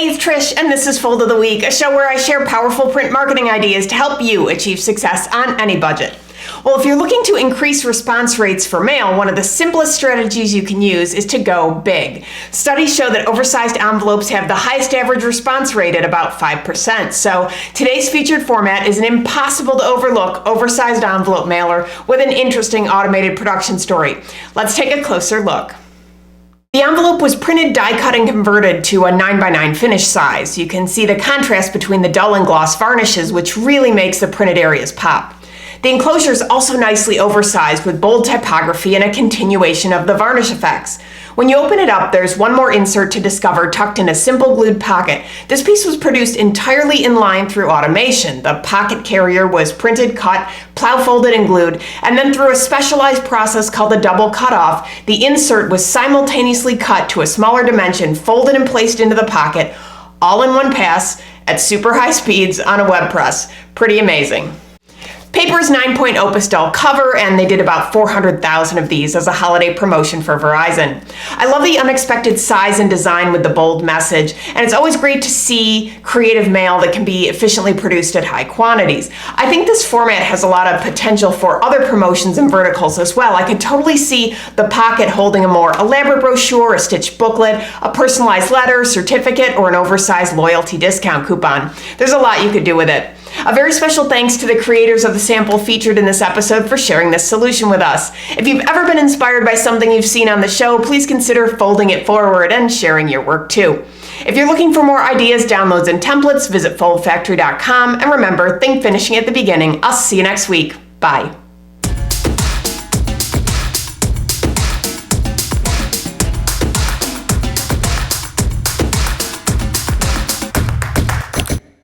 Hey, it's Trish, and this is Fold of the Week, a show where I share powerful print marketing ideas to help you achieve success on any budget. Well, if you're looking to increase response rates for mail, one of the simplest strategies you can use is to go big. Studies show that oversized envelopes have the highest average response rate at about 5%. So today's featured format is an impossible to overlook oversized envelope mailer with an interesting automated production story. Let's take a closer look. The envelope was printed, die-cut, and converted to a 9x9 finish size. You can see the contrast between the dull and gloss varnishes, which really makes the printed areas pop. The enclosure is also nicely oversized with bold typography and a continuation of the varnish effects. When you open it up, there's one more insert to discover tucked in a simple glued pocket. This piece was produced entirely in line through automation. The pocket carrier was printed, cut, plow folded, and glued, and then through a specialized process called a double cutoff, the insert was simultaneously cut to a smaller dimension, folded and placed into the pocket, all in one pass at super high speeds on a web press. Pretty amazing. Paper's 9-point Opus dull cover, and they did about 400,000 of these as a holiday promotion for Verizon. I love the unexpected size and design with the bold message, and it's always great to see creative mail that can be efficiently produced at high quantities. I think this format has a lot of potential for other promotions and verticals as well. I could totally see the pocket holding a more elaborate brochure, a stitched booklet, a personalized letter, certificate, or an oversized loyalty discount coupon. There's a lot you could do with it. A very special thanks to the creators of the sample featured in this episode for sharing this solution with us. If you've ever been inspired by something you've seen on the show, please consider folding it forward and sharing your work too. If you're looking for more ideas, downloads, and templates, visit foldfactory.com, and remember, think finishing at the beginning. I'll see you next week. Bye.